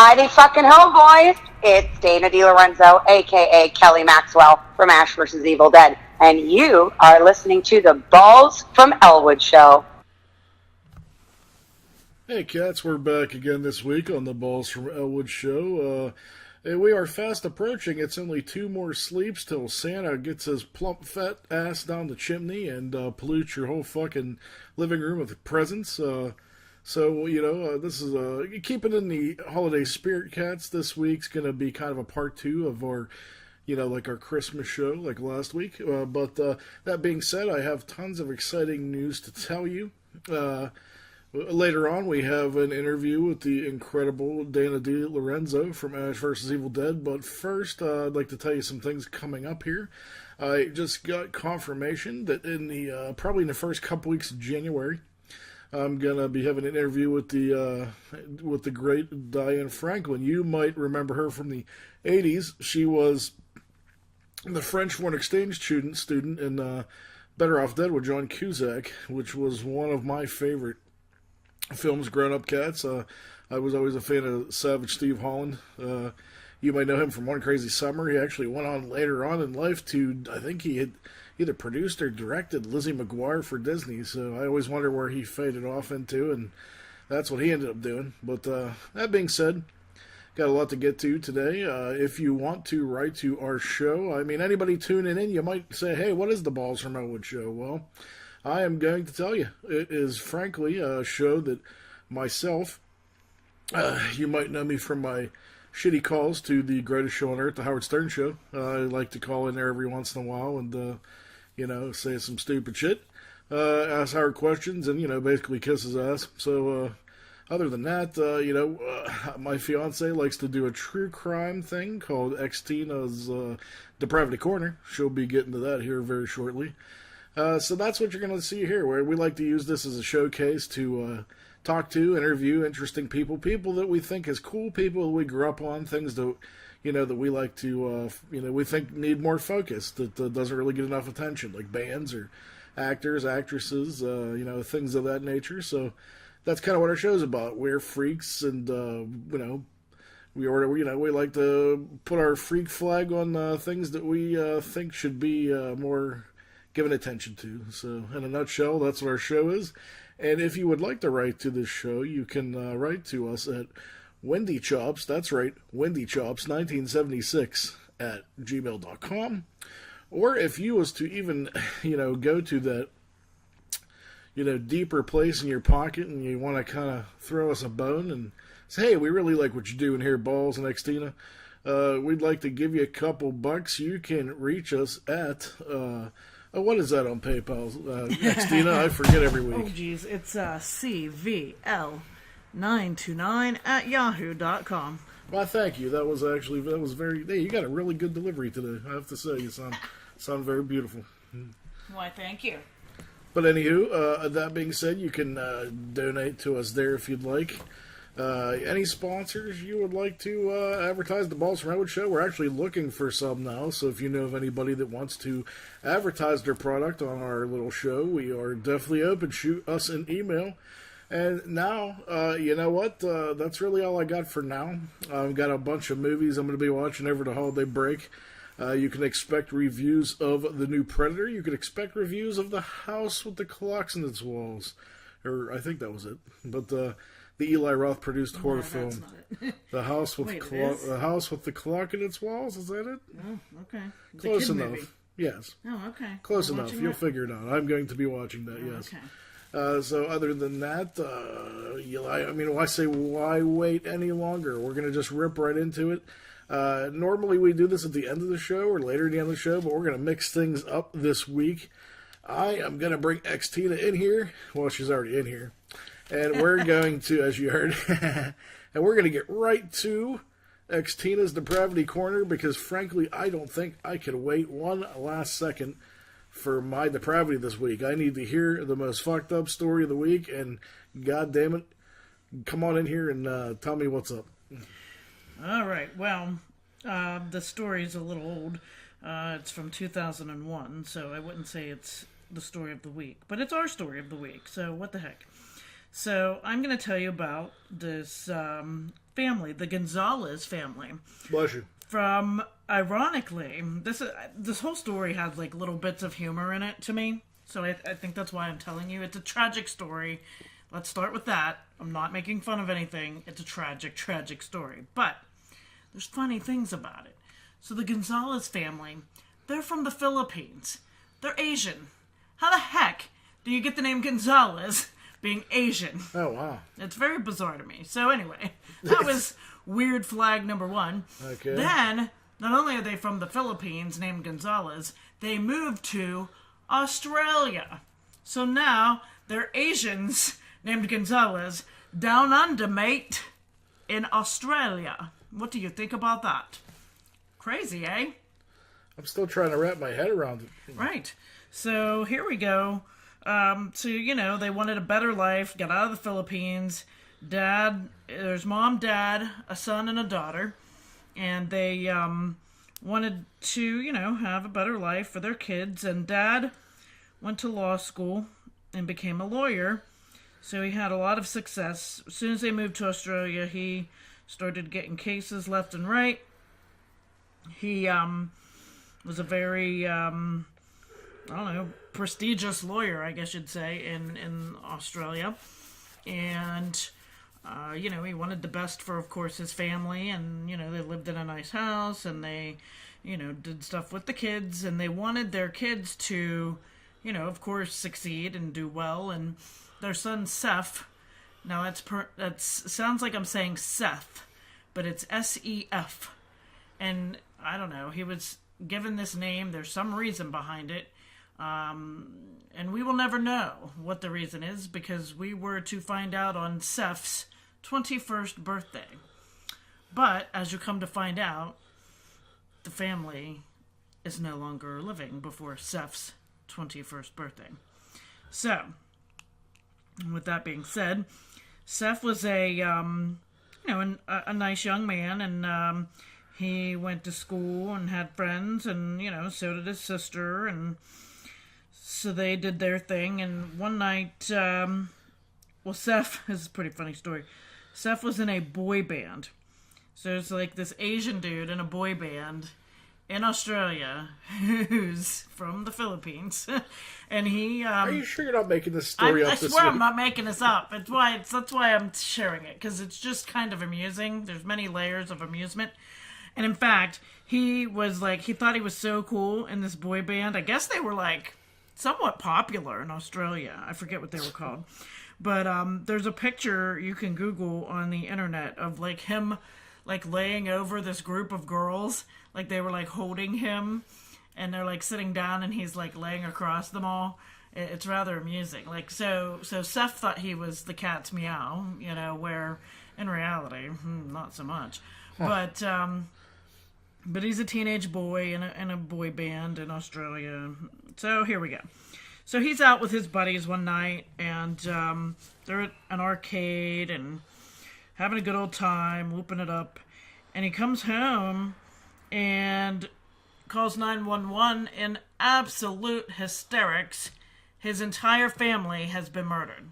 Heidi fucking ho, boys. It's Dana DeLorenzo, a.k.a. Kelly Maxwell from Ash vs. Evil Dead. And you are listening to the Balls from Ellwood show. Hey, cats, we're back again this week on the Balls from Ellwood show. We are fast approaching. It's only 2 more sleeps till Santa gets his plump, fat ass down the chimney and pollutes your whole fucking living room with presents. So, this is, keeping in the holiday spirit, cats, this week's going to be kind of a part 2 of our, like our Christmas show, like last week. But that being said, I have tons of exciting news to tell you. Later on, we have an interview with the incredible Dana DeLorenzo from Ash vs. Evil Dead. But first, I'd like to tell you some things coming up here. I just got confirmation that probably in the first couple weeks of January, I'm gonna be having an interview with the great Diane Franklin. You might remember her from the '80s. She was the French foreign exchange student in Better Off Dead with John Cusack, which was one of my favorite films growing up, cats. I was always a fan of Savage Steve Holland. You might know him from One Crazy Summer. He actually went on later on in life to, I think he had either produced or directed Lizzie McGuire for Disney, so I always wonder where he faded off into, and that's what he ended up doing. But that being said, got a lot to get to today. If you want to write to our show, I mean, anybody tuning in, you might say, hey, what is the Balls from Ellwood show? Well, I am going to tell you. It is, frankly, a show that myself, you might know me from my shitty calls to the greatest show on earth, the Howard Stern Show. I like to call in there every once in a while and, say some stupid shit, ask Howard questions, and, basically kiss his ass. So, other than that, my fiance likes to do a true crime thing called XTina's Depravity Corner. She'll be getting to that here very shortly. So that's what you're going to see here, where we like to use this as a showcase to talk to, interview interesting people that we think is cool, people that we grew up on, things that, that we like to, we think need more focus, that doesn't really get enough attention, like bands or actors, actresses, things of that nature. So that's kind of what our show's about. We're freaks, and, we like to put our freak flag on things that we think should be more given attention to. So, in a nutshell, that's what our show is. And if you would like to write to this show, you can write to us at Wendy Chops, that's right, Wendy Chops 1976 at gmail.com. Or if you was to even, go to that, deeper place in your pocket and you want to kind of throw us a bone and say, hey, we really like what you're doing here, Balls and XTina. We'd like to give you a couple bucks. You can reach us at, what is that on PayPal, XTina? I forget every week. Oh, geez. It's CVL929 at yahoo.com. Well, thank you. That was very, hey, you got a really good delivery today, I have to say. You sound very beautiful. Why, thank you. But anywho, that being said, you can donate to us there if you'd like. Any sponsors you would like to advertise the Balls from Ellwood show? We're actually looking for some now, so if you know of anybody that wants to advertise their product on our little show, we are definitely open. Shoot us an email. And now, you know what? That's really all I got for now. I've got a bunch of movies I'm going to be watching over the holiday break. You can expect reviews of the new Predator. You can expect reviews of The House with the Clocks in its Walls. Or I think that was it. But the Eli Roth produced horror film, The House with The House with the Clock in its Walls. Is that it? Oh, okay. Close enough. Movie. Yes. Oh, okay. Close enough. You'll figure it out. I'm going to be watching that. Yes. Okay. So other than that, why wait any longer? We're going to just rip right into it. Normally we do this at the end of the show or later at the end of the show, but we're going to mix things up this week. I am going to bring XTina in here. Well, she's already in here. And we're going to, as you heard, and we're going to get right to XTina's Depravity Corner because, frankly, I don't think I can wait one last second for my depravity this week. I need to hear the most fucked up story of the week, and God damn it, come on in here and tell me what's up. All right. Well, the story is a little old. It's from 2001, so I wouldn't say it's the story of the week, but it's our story of the week, so what the heck. So I'm going to tell you about this family, the Gonzalez family. Bless you. From, ironically, this whole story has like little bits of humor in it to me. So I think that's why I'm telling you. It's a tragic story. Let's start with that. I'm not making fun of anything. It's a tragic, tragic story. But there's funny things about it. So the Gonzalez family, they're from the Philippines. They're Asian. How the heck do you get the name Gonzalez being Asian? Oh, wow. It's very bizarre to me. So anyway, that was weird flag number one. Okay. Then, not only are they from the Philippines, named Gonzalez, they moved to Australia. So now they're Asians named Gonzalez down under, mate, in Australia. What do you think about that? Crazy, eh? I'm still trying to wrap my head around it. Right. So here we go. So, they wanted a better life, got out of the Philippines. There's mom, dad, a son, and a daughter. And they wanted to, have a better life for their kids. And Dad went to law school and became a lawyer. So he had a lot of success. As soon as they moved to Australia, he started getting cases left and right. He was a very, prestigious lawyer, I guess you'd say, in Australia. And he wanted the best for, of course, his family, and, they lived in a nice house, and they, did stuff with the kids, and they wanted their kids to, of course, succeed and do well, and their son, Seth, now that sounds like I'm saying Seth, but it's S-E-F, and, I don't know, he was given this name, there's some reason behind it, and we will never know what the reason is, because we were to find out on Seth's 21st birthday. But, as you come to find out, the family is no longer living before Seth's 21st birthday. So, with that being said, Seth was a nice young man, and he went to school and had friends, and, so did his sister, and so they did their thing, and one night, Seth, this is a pretty funny story, Seth was in a boy band. So it's like this Asian dude in a boy band in Australia who's from the Philippines. And he... Are you sure you're not making this story up? I swear I'm not making this up. That's why I'm sharing it, because it's just kind of amusing. There's many layers of amusement. And in fact, he thought he was so cool in this boy band. I guess they were somewhat popular in Australia. I forget what they were called. But there's a picture you can Google on the internet of him laying over this group of girls. They were holding him, and they're sitting down, and he's laying across them all. It's rather amusing. So Seth thought he was the cat's meow, where in reality, not so much. Huh. But he's a teenage boy in a boy band in Australia. So here we go. So he's out with his buddies one night, and they're at an arcade and having a good old time, whooping it up. And he comes home and calls 911 in absolute hysterics. His entire family has been murdered.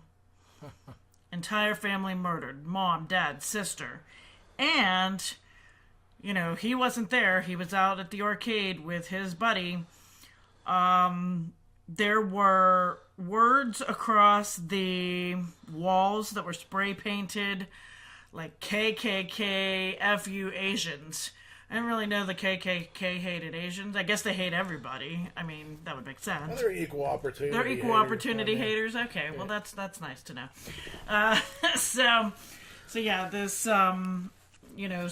Entire family murdered. Mom, dad, sister. And, he wasn't there. He was out at the arcade with his buddy. There were words across the walls that were spray painted, KKK, F you Asians. I didn't really know the KKK hated Asians. I guess they hate everybody. I mean, that would make sense. Well, they're equal opportunity. They're equal opportunity haters. Okay, yeah. Well, that's nice to know. So yeah, this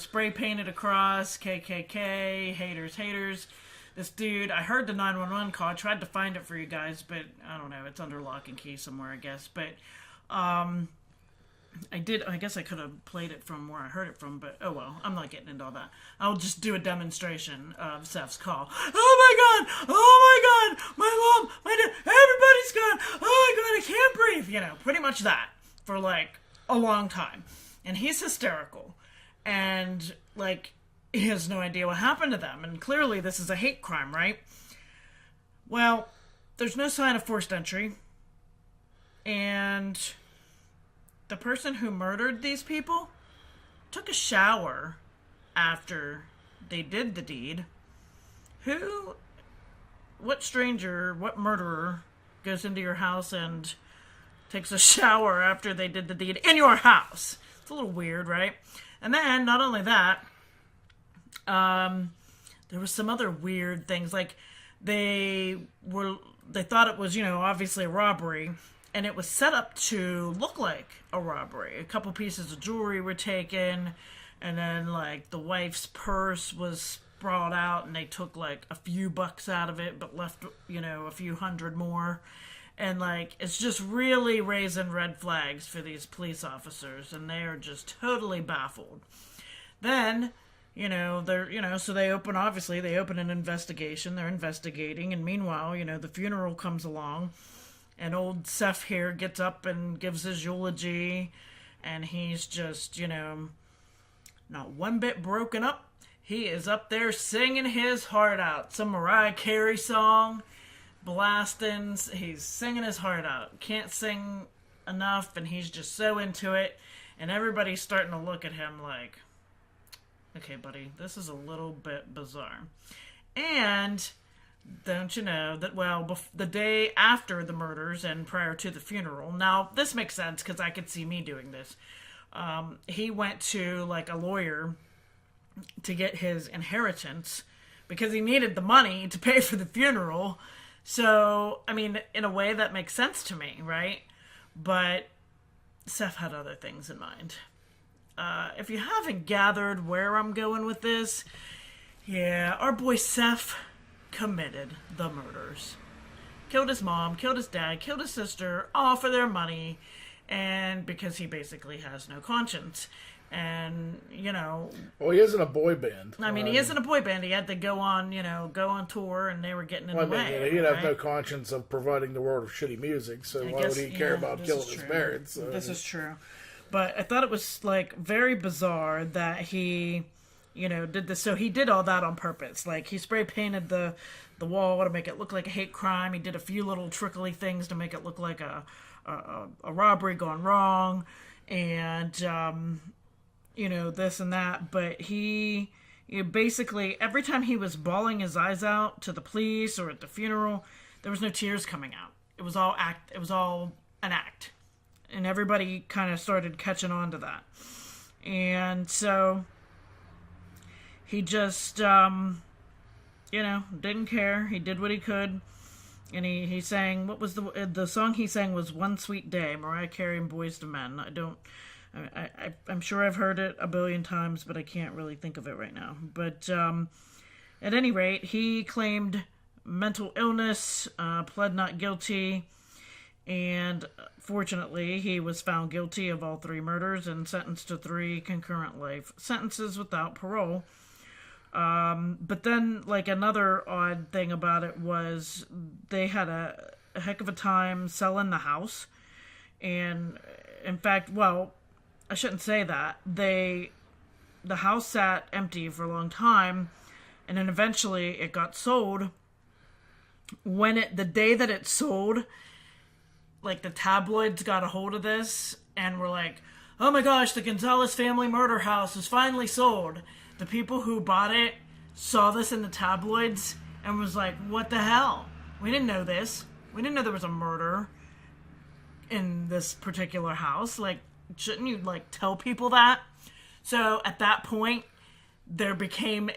spray painted across KKK haters. This dude, I heard the 911 call. I tried to find it for you guys, but I don't know. It's under lock and key somewhere, I guess. But I guess I could have played it from where I heard it from, but oh well. I'm not getting into all that. I'll just do a demonstration of Seth's call. Oh my god! My mom! My dad! Everybody's gone! Oh my god, I can't breathe! Pretty much that for a long time. And he's hysterical. And he has no idea what happened to them. And clearly this is a hate crime, right? Well, there's no sign of forced entry. And the person who murdered these people took a shower after they did the deed. What stranger, what murderer goes into your house and takes a shower after they did the deed in your house? It's a little weird, right? And then, not only that, there was some other weird things, like they thought it was, obviously a robbery, and it was set up to look like a robbery. A couple pieces of jewelry were taken, and then, like, the wife's purse was brought out, and they took, like, a few bucks out of it, but left, a few hundred more. And, like, it's just really raising red flags for these police officers, and they are just totally baffled. Then, so they open an investigation. They're investigating, and meanwhile, the funeral comes along, and old Seth here gets up and gives his eulogy, and he's just, not one bit broken up. He is up there singing his heart out. Some Mariah Carey song, blasting. He's singing his heart out. Can't sing enough, and he's just so into it. And everybody's starting to look at him like, okay, buddy, this is a little bit bizarre. And don't you know that, the day after the murders and prior to the funeral, now this makes sense because I could see me doing this. He went to, like, a lawyer to get his inheritance because he needed the money to pay for the funeral. So, I mean, in a way that makes sense to me, right? But Seth had other things in mind. If you haven't gathered where I'm going with this, yeah, our boy Seth committed the murders. Killed his mom, killed his dad, killed his sister, all for their money, and because he basically has no conscience. And, Well, he isn't a boy band. I mean, he isn't a boy band. He had to go on tour, and they were getting in the way. He'd have no conscience of providing the world with shitty music, so why would he care about killing his parents? This is true. But I thought it was, like, very bizarre that he, did this. So he did all that on purpose. Like, he spray painted the wall to make it look like a hate crime. He did a few little trickly things to make it look like a robbery gone wrong. And, this and that. But he basically, every time he was bawling his eyes out to the police or at the funeral, there was no tears coming out. It was all an act. And everybody kind of started catching on to that. And so he just, didn't care. He did what he could. And he sang, what was the song he sang was One Sweet Day, Mariah Carey and Boyz II Men. I'm sure I've heard it a billion times, but I can't really think of it right now. But at any rate, he claimed mental illness, pled not guilty, and fortunately, he was found guilty of all 3 murders and sentenced to 3 concurrent life sentences without parole. But then, like, another odd thing about it was they had a heck of a time selling the house. And, in fact, I shouldn't say that. The house sat empty for a long time, and then eventually it got sold. The day that it sold, like, the tabloids got a hold of this and were like, oh my gosh, the Gonzalez family murder house is finally sold. The people who bought it saw this in the tabloids and was like, what the hell? We didn't know this. We didn't know there was a murder in this particular house. Like, shouldn't you, like, tell people that? So at that point, there became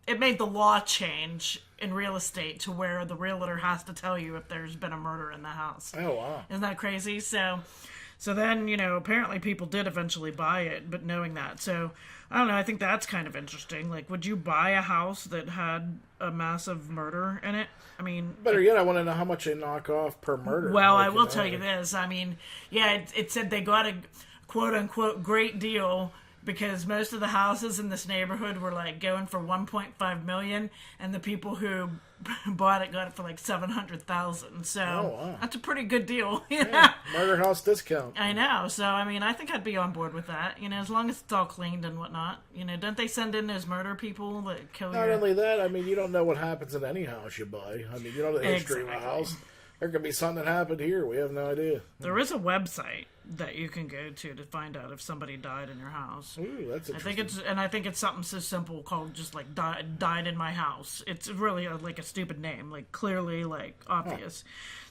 it made the law change in real estate to where the realtor has to tell you if there's been a murder in the house. Oh, wow. Isn't that crazy? So then, apparently people did eventually buy it, but knowing that. So, I don't know, I think that's kind of interesting. Like, would you buy a house that had a massive murder in it? I mean... Better yet, I want to know how much they knock off per murder. Well, I will tell you this. I mean, yeah, it said they got a quote-unquote great deal because most of the houses in this neighborhood were, like, going for $1.5 million, and the people who bought it got it for, like, $700,000. So, wow. That's a pretty good deal. Yeah, murder house discount. I know. So, I mean, I think I'd be on board with that, as long as it's all cleaned and whatnot. Don't they send in those murder people that kill you? Not only that, I mean, you don't know what happens in any house you buy. I mean, you don't know the history of a house. there could be something that happened here. We have no idea. There is a website that you can go to find out if somebody died in your house. Ooh, that's interesting. I think it's something so simple called just like died in my house. It's really like a stupid name, like clearly like obvious.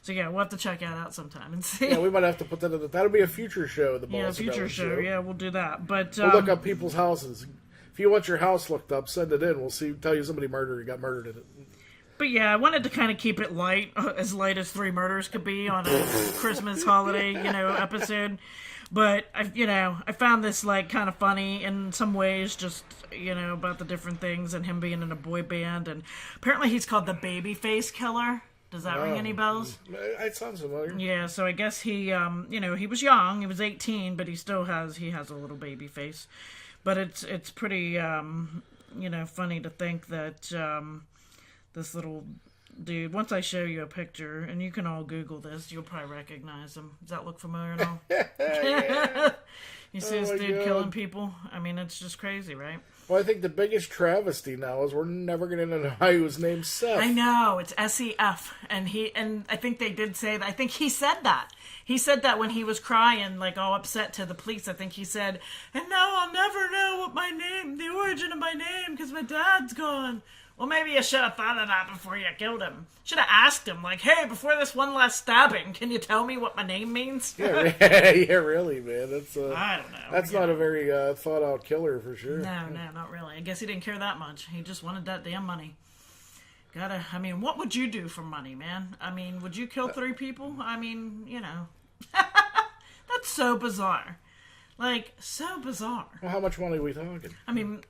So yeah, we'll have to check that out sometime and see. Yeah, we might have to put that in. That'll be a future show. The Balls future show. Yeah, we'll do that. But we'll look up people's houses. If you want your house looked up, send it in. We'll tell you somebody got murdered in it. But yeah, I wanted to kind of keep it light as 3 murders could be on a Christmas holiday, episode. But I found this like kind of funny in some ways, just about the different things and him being in a boy band, and apparently he's called the Babyface Killer. Does that ring any bells? It sounds familiar. Yeah, so I guess he, he was young. He was 18, but he has a little baby face. But it's pretty, funny to think that this little dude, once I show you a picture, and you can all Google this, you'll probably recognize him. Does that look familiar at all? Yeah. You see this dude killing people? I mean, it's just crazy, right? Well, I think the biggest travesty now is we're never going to know how he was named Seth. I know, it's SEF, and I think they did say that. I think he said that. He said that when he was crying, like all upset to the police. I think he said, "And now I'll never know the origin of my name, because my dad's gone." Well, maybe you should have thought of that before you killed him. Should have asked him, like, "Hey, before this one last stabbing, can you tell me what my name means?" Yeah, really, man. That's I don't know. That's not a very thought-out killer for sure. No, not really. I guess he didn't care that much. He just wanted that damn money. What would you do for money, man? I mean, would you kill 3 people? I mean, that's so bizarre. Like, so bizarre. Well, how much money are we talking? I mean,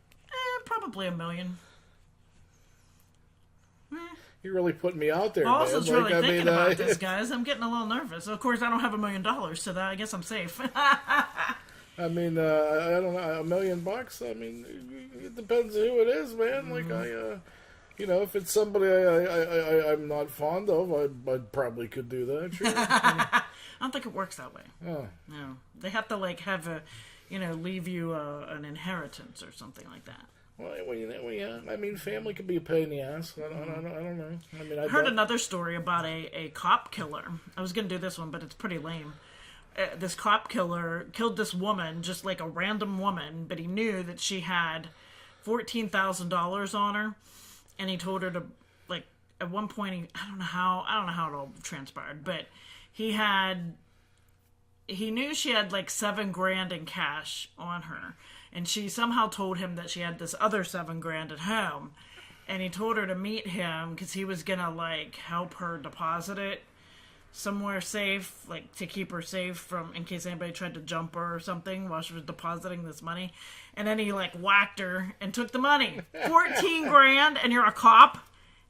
probably $1 million. You're really putting me out there, Well, man. I was really thinking about this, guys. guys. I'm getting a little nervous. Of course, I don't have $1 million, so I guess I'm safe. I mean, I don't know, $1 million. I mean, it depends who it is, man. Like if it's somebody I'm not fond of, I probably could do that. Sure. I don't think it works that way. Oh. No, they have to have a, leave you an inheritance or something like that. Well, I mean, family could be a pain in the ass. I don't know. I mean, I heard another story about a cop killer. I was going to do this one, but it's pretty lame. This cop killer killed this woman, just like a random woman, but he knew that she had $14,000 on her, and he told her to, like, at one point, I don't know how it all transpired, but he knew she had like $7,000 in cash on her. And she somehow told him that she had this other $7,000 at home. And he told her to meet him because he was going to, like, help her deposit it somewhere safe, like, to keep her safe from, in case anybody tried to jump her or something while she was depositing this money. And then he, like, whacked her and took the money. $14,000, and you're a cop?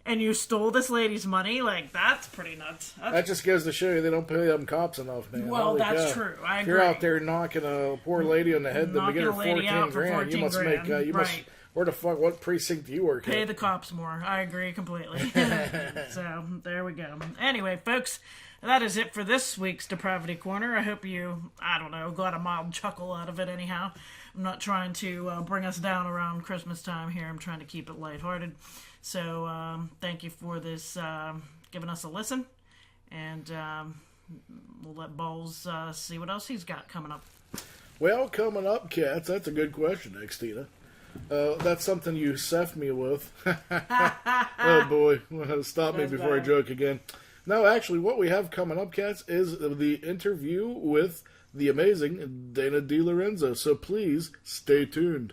And you stole this lady's money? Like, that's pretty nuts. That just goes to show you they don't pay them cops enough, man. Well, that's true. I agree. If you're out there knocking a poor lady on the head to get her $14,000, you must make. What precinct do you work at? Pay the cops more. I agree completely. So, there we go. Anyway, folks, that is it for this week's Depravity Corner. I hope you, got a mild chuckle out of it anyhow. I'm not trying to bring us down around Christmas time here. I'm trying to keep it lighthearted. So, thank you for this, giving us a listen, and we'll let Balls see what else he's got coming up. Well, coming up, cats, that's a good question, XTina. That's something you seft me with. Oh, boy. Stop me before I joke again. No, actually, what we have coming up, cats, is the interview with the amazing Dana DeLorenzo. So please, stay tuned.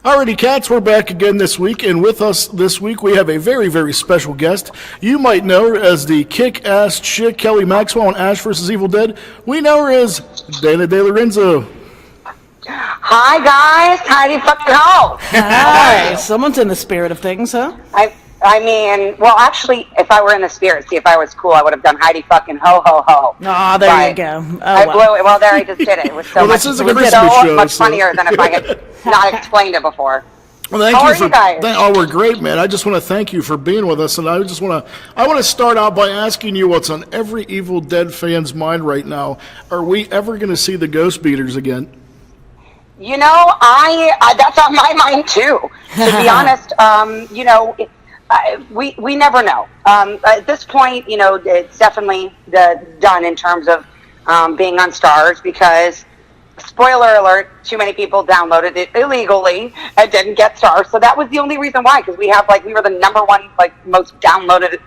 Alrighty, cats, we're back again this week, and with us this week we have a very, very special guest. You might know her as the kick-ass chick Kelly Maxwell on Ash vs. Evil Dead. We know her as Dana DeLorenzo. Hi, guys. Howdy fucking ho. Hi. Someone's in the spirit of things, huh? I mean, well, actually, if I were in the spirit, see, if I was cool, I would have done Heidi fucking ho, ho, ho. Oh, there you go. Oh, I blew it. Well, there I just did it. It was so much funnier than if I had not explained it before. Well, thank you guys? We're great, man. I just want to thank you for being with us, and I want to start out by asking you what's on every Evil Dead fan's mind right now. Are we ever going to see the Ghost Beaters again? That's on my mind too. To be honest, we never know. At this point, it's definitely done in terms of being on Stars, because, spoiler alert, too many people downloaded it illegally and didn't get Stars. So that was the only reason why, because we were the number one most downloaded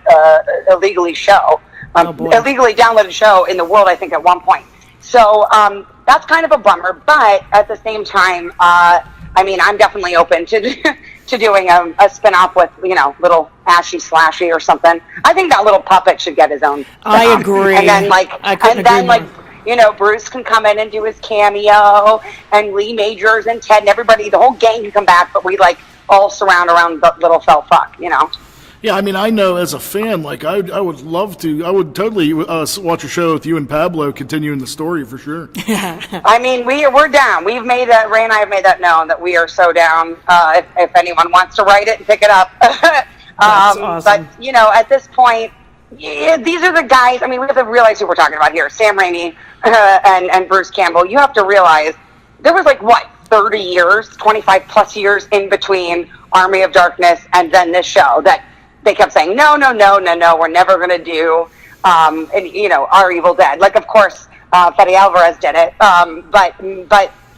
illegally downloaded show in the world, I think, at one point. So that's kind of a bummer, but at the same time, I'm definitely open to to doing a spin-off with, little Ashy Slashy or something. I think that little puppet should get his own spin-off. I agree. And then, Bruce can come in and do his cameo, and Lee Majors and Ted and everybody, the whole gang can come back, but we, all surround around the little fell fuck, Yeah, I know as a fan, I would love to. I would totally watch a show with you and Pablo continuing the story for sure. We're down. Ray and I have made that known that we are so down. If anyone wants to write it and pick it up. That's awesome. But at this point, these are the guys. We have to realize who we're talking about here: Sam Raimi and Bruce Campbell. You have to realize there was 30 years, 25 plus years in between Army of Darkness and then this show that. They kept saying, no, we're never going to do, Our Evil Dead. Of course, Fede Alvarez did it. But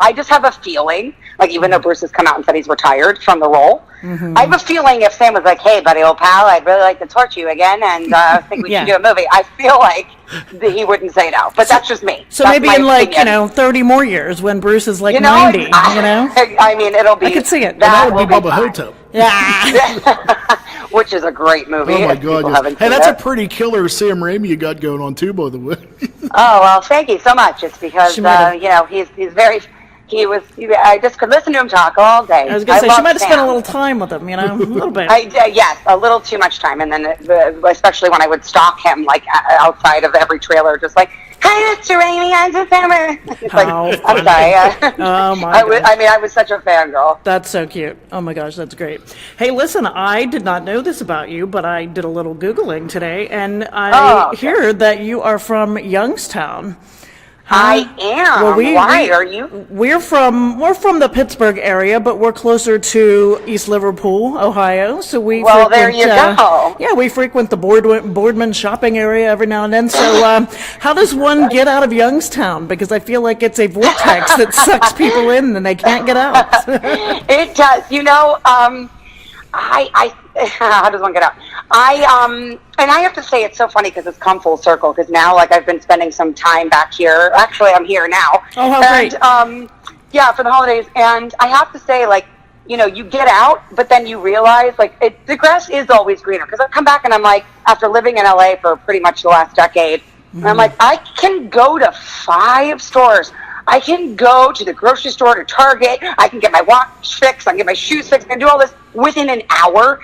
I just have a feeling, even though Bruce has come out and said he's retired from the role, I have a feeling if Sam was like, hey, buddy, old pal, I'd really like to torture you again, and I think we should do a movie, I feel like he wouldn't say no. But that's just me. So that's maybe in 30 more years when Bruce is 90, it'll be... I could see it. That would be Bubba Hotep. Yeah. Which is a great movie. Oh, my God. Yes. Hey, that's a pretty killer Sam Raimi you got going on, too, by the way. Oh, well, thank you so much. It's because, he's very... I just could listen to him talk all day. I was going to say, she might have spent a little time with him, a little bit. Yes, a little too much time. And then, especially when I would stalk him, outside of every trailer, just hi, Mr. Raimi, I'm December. It's I'm sorry. Oh, my God. I was such a fangirl. That's so cute. Oh, my gosh, that's great. Hey, listen, I did not know this about you, but I did a little Googling today, and I hear that you are from Youngstown. I am. Well, Why are you? We're from the Pittsburgh area, but we're closer to East Liverpool, Ohio. So there you go. Yeah, we frequent the Boardman shopping area every now and then. So how does one get out of Youngstown? Because I feel like it's a vortex that sucks people in and they can't get out. It does. How does one get out? And I have to say, it's so funny because it's come full circle, because now, I've been spending some time back here. Actually, I'm here now. Oh, how great. For the holidays. And I have to say, you get out, but then you realize, the grass is always greener. Because I come back and I'm after living in LA for pretty much the last decade, and I'm I can go to 5 stores. I can go to the grocery store, to Target. I can get my watch fixed. I can get my shoes fixed. I can do all this within an hour.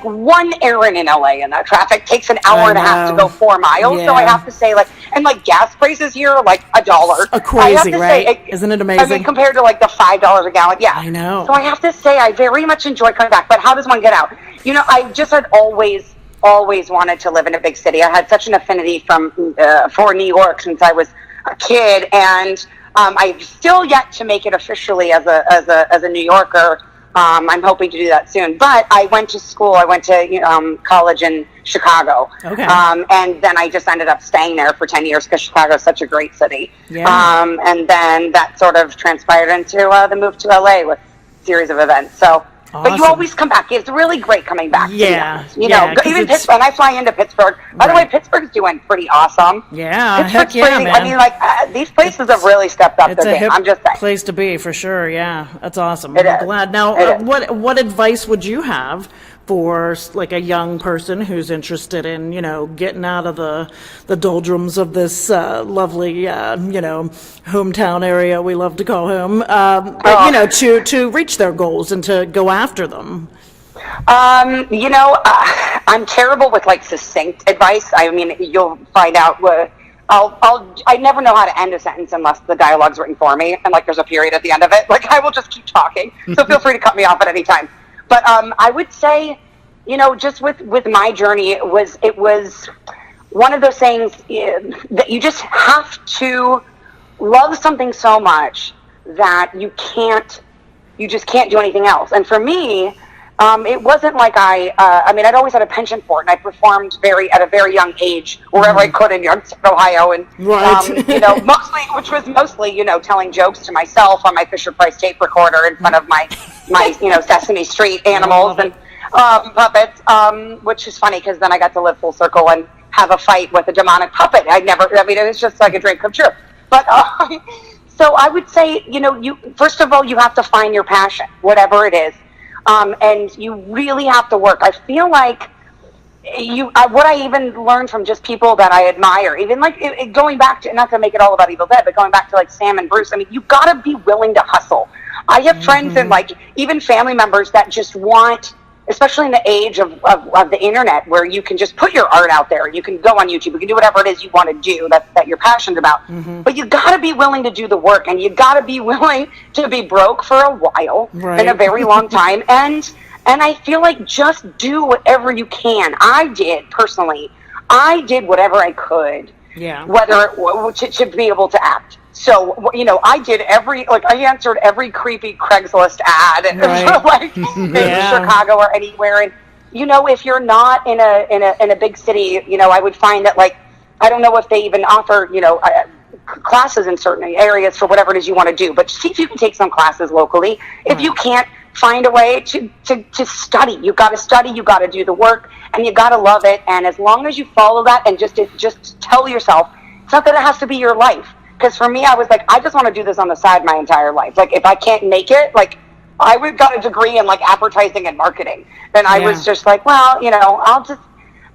One errand in LA and that traffic takes an hour and a half to go 4 miles. Yeah. So I have to say, and gas prices here are $1. Crazy, right? Isn't it amazing? Compared to the $5 a gallon. Yeah. I know. So I have to say, I very much enjoy coming back. But how does one get out? I just had always wanted to live in a big city. I had such an affinity for New York since I was a kid, and I've still yet to make it officially as a New Yorker. I'm hoping to do that soon. But I went to school. I went to college in Chicago. Okay. And then I just ended up staying there for 10 years because Chicago is such a great city. Yeah. And then that sort of transpired into the move to LA with a series of events. So. Awesome. But you always come back. It's really great coming back. Yeah. Even Pittsburgh. And I fly into Pittsburgh. By the way, Pittsburgh's doing pretty awesome. Yeah. Pittsburgh's heck yeah, man. These places have really stepped up their game. I'm just saying. Place to be for sure. Yeah, that's awesome. I'm glad. Now, what advice would you have for a young person who's interested in getting out of the doldrums of this lovely hometown area we love to call home, to reach their goals and to go after them? I'm terrible with succinct advice. You'll find out. I never know how to end a sentence unless the dialogue's written for me and there's a period at the end of it. I will just keep talking. So feel free to cut me off at any time. But I would say, just with my journey, it was one of those things that you just have to love something so much that you just can't do anything else. And for me, it wasn't like I mean, I'd always had a penchant for it, and I performed at a very young age wherever I could in Youngstown, Ohio, and mostly telling jokes to myself on my Fisher-Price tape recorder in front of my Sesame Street animals and puppets, which is funny because then I got to live full circle and have a fight with a demonic puppet. It was just like a dream come true. But so I would say, you first of all, you have to find your passion, whatever it is. And you really have to work. I feel like what I even learned from just people that I admire, even like going back to, not to make it all about Evil Dead, but going back to like Sam and Bruce, I mean, you gotta be willing to hustle. I have friends and like even family members that just want, especially in the age of the internet, where you can just put your art out there. You can go on YouTube. You can do whatever it is you want to do that you're passionate about. But you got to be willing to do the work, and you got to be willing to be broke for a while, in a very long time. And I feel like just do whatever you can. I did whatever I could, whether to be able to act. So, I did I answered every creepy Craigslist ad in Chicago or anywhere. And, if you're not in a big city, I would find that, like, I don't know if they even offer, classes in certain areas for whatever it is you want to do, but see if you can take some classes locally. If you can't, find a way to study. You got to study, you got to do the work, and you got to love it. And as long as you follow that and just tell yourself, it's not that it has to be your life. Because for me, I was like, I just want to do this on the side my entire life. Like, if I can't make it, like, I got a degree in, like, advertising and marketing. Then I was just like, well, I'll just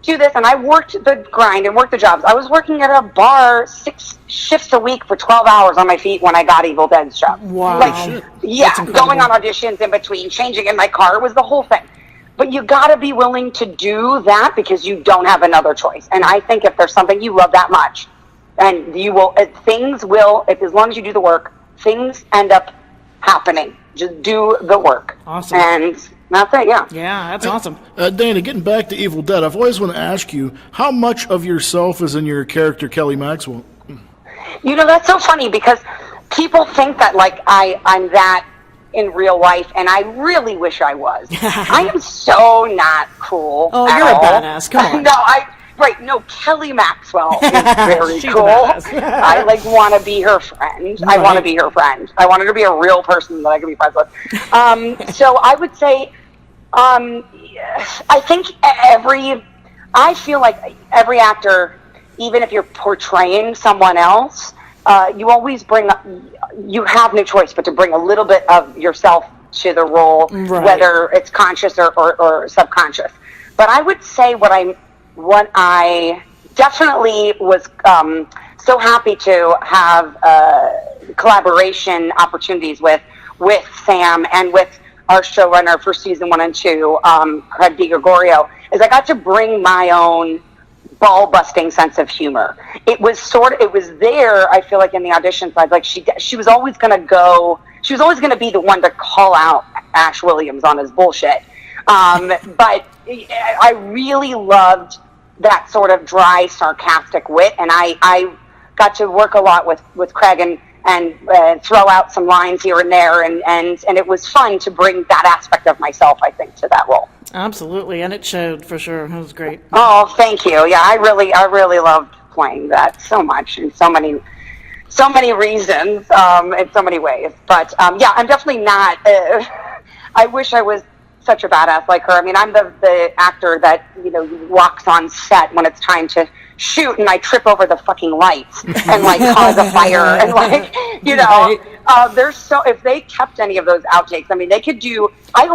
do this. And I worked the grind and worked the jobs. I was working at a bar 6 shifts a week for 12 hours on my feet when I got Evil Dead's job. Wow. Like, going on auditions in between, changing in my car, was the whole thing. But you got to be willing to do that because you don't have another choice. And I think if there's something you love that much, and you will, as long as you do the work, things end up happening. Just do the work. Awesome. And that's it, yeah. Yeah, that's awesome. Dana, getting back to Evil Dead, I've always wanted to ask you, how much of yourself is in your character, Kelly Maxwell? That's so funny because people think that, like, I'm that in real life, and I really wish I was. I am so not cool. Oh, you're a badass. Come on. No, Kelly Maxwell is very cool. I want to be her friend. Right. I want to be her friend. I want her to be a real person that I can be friends with. So I would say, I think I feel like every actor, even if you're portraying someone else, you always you have no choice but to bring a little bit of yourself to the role, whether it's conscious or subconscious. But I would say what I definitely was so happy to have collaboration opportunities with Sam and with our showrunner for season 1 and 2, Craig DiGregorio, is I got to bring my own ball-busting sense of humor. It was there, I feel like, in the audition side. Like, she was always going to be the one to call out Ash Williams on his bullshit. But I really loved that sort of dry, sarcastic wit, and I got to work a lot with Craig and throw out some lines here and there, and it was fun to bring that aspect of myself, I think, to that role. Absolutely, and it showed for sure. It was great. Oh, thank you. Yeah, I really loved playing that so much in so many reasons, in so many ways. But yeah, I'm definitely not. I wish I was such a badass like her. I mean, I'm the actor that walks on set when it's time to shoot, and I trip over the fucking lights and like cause a fire, and like if they kept any of those outtakes, I mean, they could do. I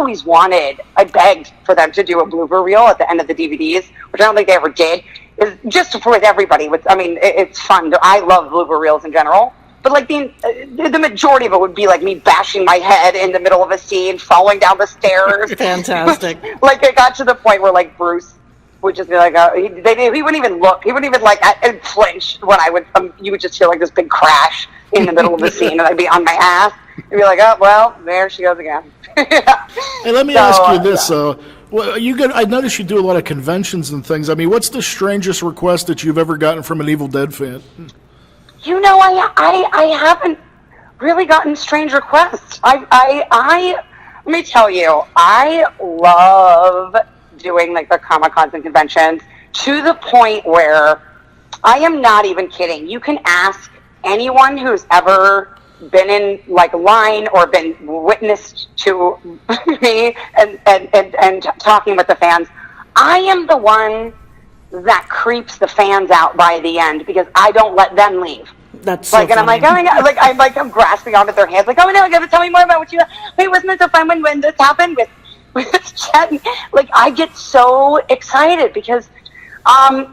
begged for them to do a blooper reel at the end of the DVDs, which I don't think they ever did. Is just with everybody. It's fun. I love blooper reels in general. But like the majority of it would be like me bashing my head in the middle of a scene, falling down the stairs. Fantastic. Like it got to the point where like Bruce would just be like, he wouldn't even look. He wouldn't even like flinch when I would. You would just feel like this big crash in the middle of the scene, and I'd be on my ass. You'd be like, oh well, there she goes again. Yeah. Hey, let me ask you this. I noticed you do a lot of conventions and things. I mean, what's the strangest request that you've ever gotten from an Evil Dead fan? I haven't really gotten strange requests. let me tell you, I love doing like the Comic-Cons and conventions to the point where I am not even kidding. You can ask anyone who's ever been in like line or been witnessed to me and talking with the fans. I am the one that creeps the fans out by the end because I don't let them leave. That's so like, and funny. I'm like, oh my God, I'm grasping onto their hands, like, oh no, you gotta tell me more about what you. Wait, wasn't it so fun when this happened with Chet? Like, I get so excited because,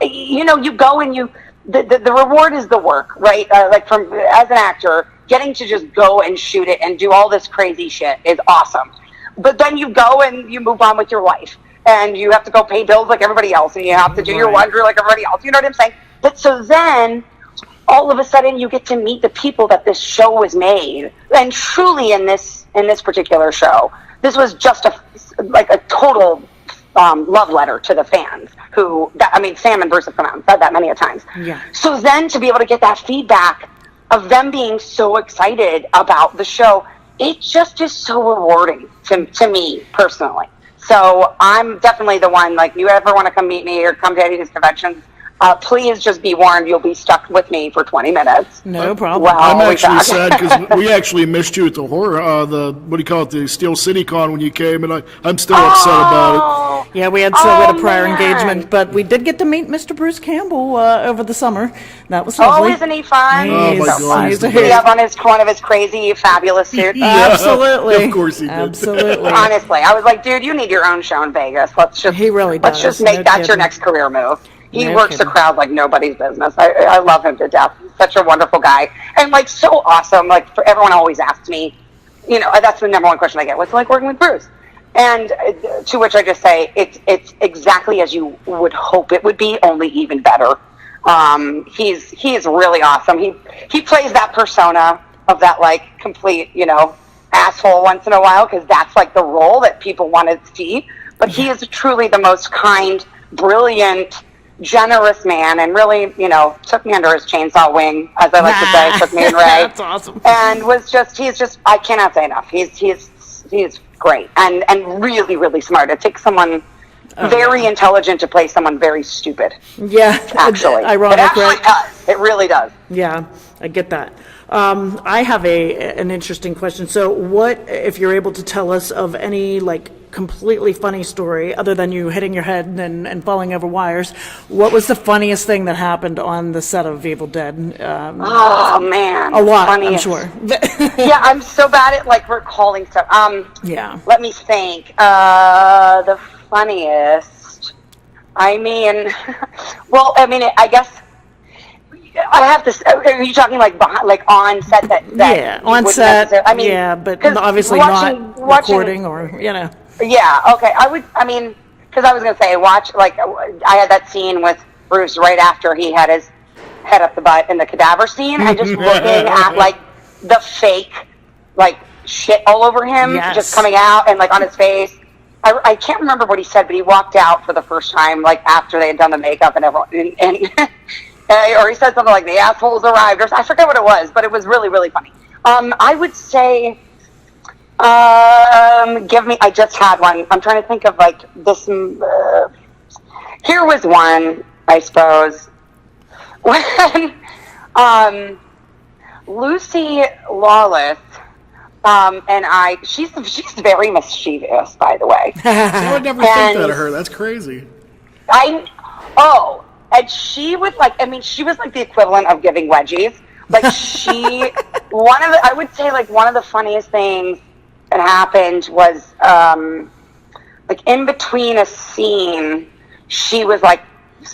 you go and the reward is the work, right? Like from as an actor, getting to just go and shoot it and do all this crazy shit is awesome. But then you go and you move on with your life. And you have to go pay bills like everybody else, and you have to do your laundry like everybody else. You know what I'm saying? But so then, all of a sudden, you get to meet the people that this show was made. And truly, in this particular show, this was just a total love letter to the fans. Sam and Bruce have come out and said that many a times. Yeah. So then, to be able to get that feedback of them being so excited about the show, it just is so rewarding to me personally. So I'm definitely the one, like, you ever want to come meet me or come to any of these conventions, please just be warned, you'll be stuck with me for 20 minutes. No problem. Well, I'm actually sad because we actually missed you at the horror, the Steel City Con when you came, and I'm still upset about it. Yeah, we had a prior engagement, but we did get to meet Mr. Bruce Campbell over the summer. That was lovely. Oh, isn't he fun? Oh, my So God. fun. He's Did he have on one of his crazy, fabulous suits? Absolutely. Of course he did. Absolutely. Honestly, I was like, dude, you need your own show in Vegas. He really Let's does. just make No that your kidding. next career move. He No works kidding. the crowd like nobody's business. I love him to death. He's such a wonderful guy. And like so awesome. Like for everyone always asks me, that's the number one question I get. What's it like working with Bruce? And to which I just say, it's exactly as you would hope it would be, only even better. He is really awesome. He plays that persona of that like complete, asshole once in a while, because that's like the role that people want to see. But he is truly the most kind, brilliant, generous man, and really, took me under his chainsaw wing, as I like to say, took me and Ray. That's awesome. And he's just, I cannot say enough. He's great and really, really smart. It takes someone very intelligent to play someone very stupid. Yeah. Actually. Ironic, it actually right? does. It really does. Yeah, I get that. I have an interesting question. So what, if you're able to tell us of any like completely funny story other than you hitting your head and falling over wires, what was the funniest thing that happened on the set of Evil Dead? Oh, man. A lot, Funniest. I'm sure. Yeah, I'm so bad at like recalling stuff. Yeah. Let me think. The funniest. I guess I have to. Are you talking like behind, like on set that Yeah, you on wouldn't set. necessarily- Yeah, but 'cause obviously not recording or. Yeah. Okay. Because I was gonna say, I had that scene with Bruce right after he had his head up the butt in the cadaver scene, and just looking at like the fake like shit all over him, Yes. just coming out and like on his face. I can't remember what he said, but he walked out for the first time like after they had done the makeup and everyone, and or he said something like the assholes arrived, or I forget what it was, but it was really, really funny. I would say, I just had one. I'm trying to think of like this. Here was one, I suppose, when Lucy Lawless, and she's very mischievous, by the way. I would never think that of her. That's crazy. And she would she was like the equivalent of giving wedgies. Like I would say like one of the funniest things that happened was, like in between a scene, she was like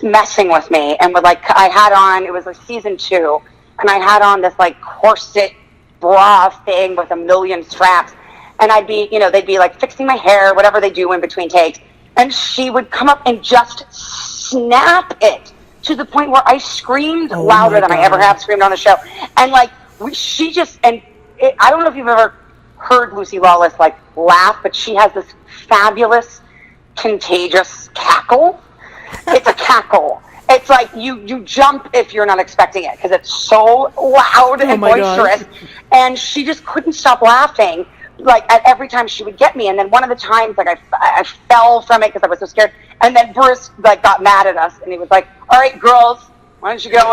messing with me and I had on, it was like season 2, and I had on this like corset bra thing with a million straps, and I'd be, they'd be like fixing my hair, whatever they do in between takes, and she would come up and just snap it to the point where I screamed louder than I ever have screamed on the show. And like, I don't know if you've ever heard Lucy Lawless like laugh, but she has this fabulous, contagious cackle. It's a cackle. It's like you jump if you're not expecting it, because it's so loud and boisterous. And she just couldn't stop laughing. every time she would get me. And then one of the times, like, I fell from it because I was so scared. And then Bruce, like, got mad at us, and he was like, all right, girls, why don't you go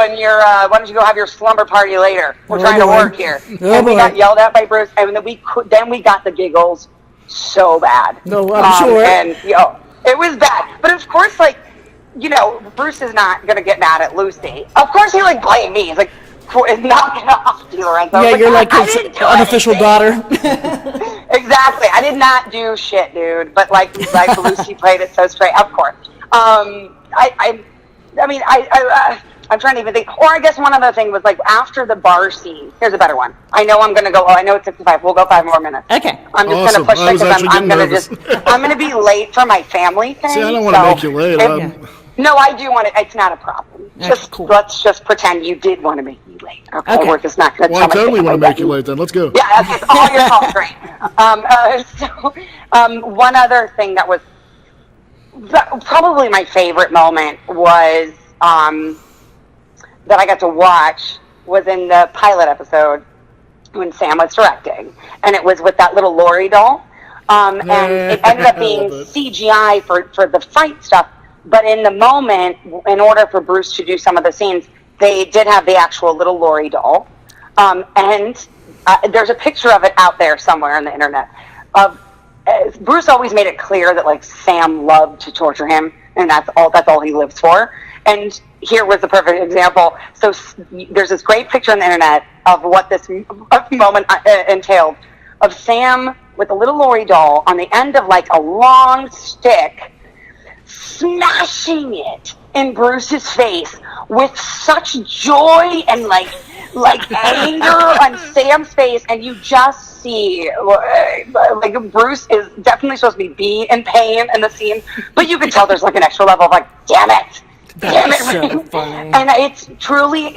have your slumber party later? We're trying to work here. And we got yelled at by Bruce, and then we got the giggles so bad. No, I'm sure. And, it was bad. But of course, like, Bruce is not going to get mad at Lucy. Of course he, like, blamed me. He's like, knock it off, DeLorenzo. Yeah, you're like his unofficial daughter. Exactly. I did not do shit, dude. But like Lucy played it so straight. Of course. I'm trying to even think. Or I guess one other thing was, like, after the bar scene. Here's a better one. I know I'm going to go. I know it's 65. We'll go 5 more minutes. Okay. I'm just going to push it because I'm going to I'm going to be late for my family thing. See, I don't want to make you late. No, I do want it. It's not a problem. Cool. Let's just pretend you did want to make me late. Okay. We're just not going to. Well, I totally want to make you late. Then let's go. Yeah, it's all your fault, right? One other thing that was probably my favorite moment was that I got to watch was in the pilot episode when Sam was directing, and it was with that little Lori doll, and it ended up being CGI for the fight stuff. But in the moment, in order for Bruce to do some of the scenes, they did have the actual little Lori doll. And there's a picture of it out there somewhere on the internet. Bruce always made it clear that, like, Sam loved to torture him, and that's all he lives for. And here was the perfect example. So there's this great picture on the internet of what this moment entailed, of Sam with a little Lori doll on the end of, like, a long stick, smashing it in Bruce's face with such joy and like anger on Sam's face, and you just see like Bruce is definitely supposed to be in pain in the scene, but you can tell there's like an extra level of like, damn it, so funny. And it's truly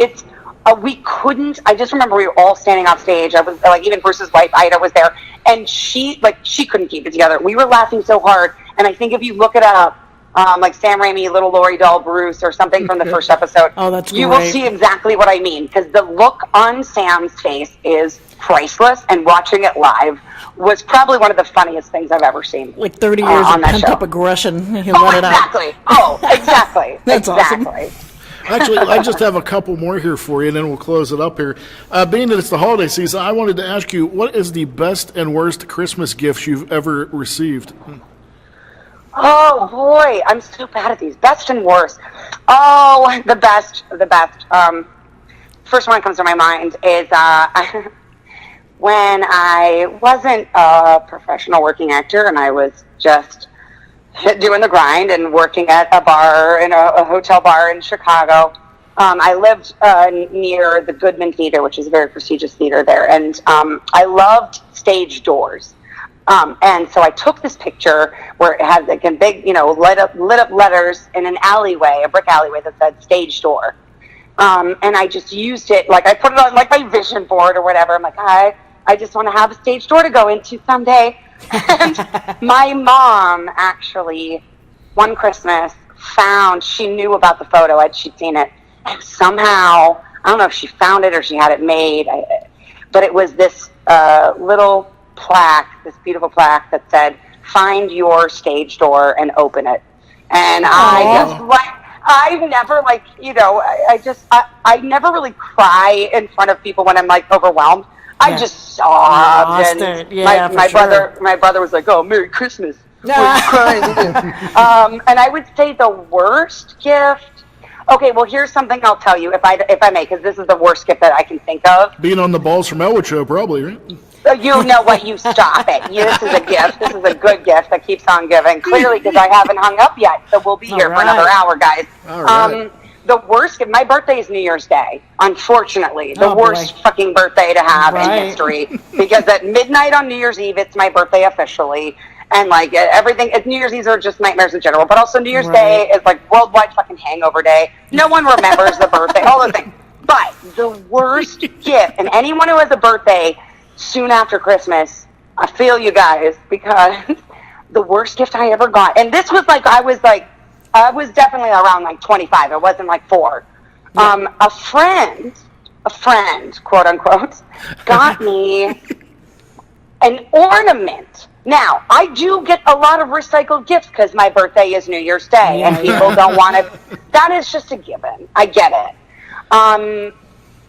we couldn't. I just remember we were all standing off stage. I was like, even Bruce's wife Ida was there, and she couldn't keep it together. We were laughing so hard, and I think if you look it up. Like Sam Raimi, Little Lori Doll Bruce, or something from the first episode. Oh, that's great. You will see exactly what I mean, because the look on Sam's face is priceless, and watching it live was probably one of the funniest things I've ever seen. Like 30 years of pent-up aggression. He'll let it exactly. out. Oh, exactly. That's exactly. awesome. Actually, I just have a couple more here for you, and then we'll close it up here. Being that it's the holiday season, I wanted to ask you, what is the best and worst Christmas gifts you've ever received? Oh, boy, I'm so bad at these. Best and worst. Oh, the best. First one that comes to my mind is when I wasn't a professional working actor and I was just doing the grind and working at a bar, in a hotel bar in Chicago. I lived near the Goodman Theater, which is a very prestigious theater there, and I loved stage doors. And so I took this picture where it had like a big, lit up letters in an alleyway, a brick alleyway that said stage door. And I just used it, like I put it on like my vision board or whatever. I'm like, I just want to have a stage door to go into someday. And my mom actually, one Christmas, she knew about the photo, she'd seen it. And somehow, I don't know if she found it or she had it made, but it was this little plaque, this beautiful plaque that said, find your stage door and open it. And I never really cry in front of people when I'm like overwhelmed. I just sobbed, and my brother was like, "Oh, Merry Christmas." And I would say the worst gift. Okay, well, here's something I'll tell you if I may, because this is the worst gift that I can think of. Being on the Balls from Ellwood show, probably, right? You know what? You stop it. This is a gift. This is a good gift that keeps on giving. Clearly, because I haven't hung up yet, so we'll be here for another hour, guys. All right. The worst gift. My birthday is New Year's Day. Unfortunately, the worst fucking birthday to have in history. Because at midnight on New Year's Eve, it's my birthday officially. And like everything, New Year's Eve are just nightmares in general. But also New Year's Day is like worldwide fucking hangover day. No one remembers the birthday, all those things. But the worst gift, and anyone who has a birthday soon after Christmas, I feel you guys, because the worst gift I ever got, and this was like, I was definitely around like 25. It wasn't like 4. A friend, quote unquote, got me an ornament. Now, I do get a lot of recycled gifts because my birthday is New Year's Day, and people don't want to. That is just a given. I get it.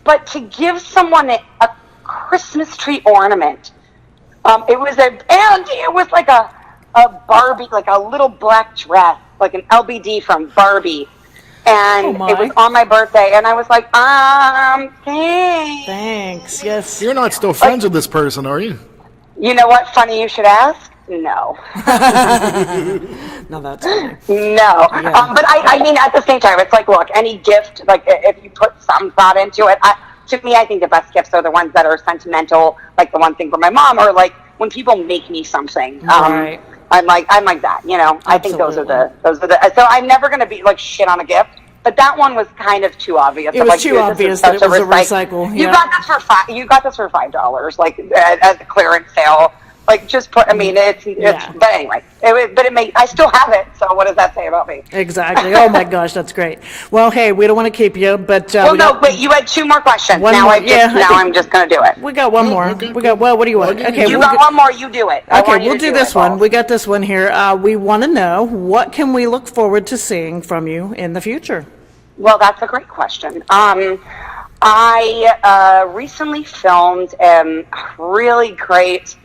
But to give someone a Christmas tree ornament, it was like a Barbie, like a little black dress, like an LBD from Barbie. And it was on my birthday, and I was like, thanks. Thanks, yes. You're not still friends with this person, are you? You know what? Funny you should ask. No. No, that's funny. No. Yeah. But I mean, at the same time, it's like, look, any gift, like if you put some thought into it, to me, I think the best gifts are the ones that are sentimental, like the one thing for my mom, or like when people make me something. Right. I'm like that, you know. I think those are the. So I'm never going to be like shit on a gift. But that one was kind of too obvious. It was like, too obvious that it was a recycle. Yeah. You got this for $5, like at the clearance sale. Like, just put. I mean, it's. But anyway, I still have it. So what does that say about me? Exactly. Oh my gosh, that's great. Well, hey, we don't want to keep you, but wait. You had 2 more questions. I'm just going to do it. We got one more. Okay. We got. Well, what do you want? Okay, you got one more. You do it. Okay, we'll do this one. We got this one here. We want to know, what can we look forward to seeing from you in the future? Well, that's a great question. I recently filmed a really great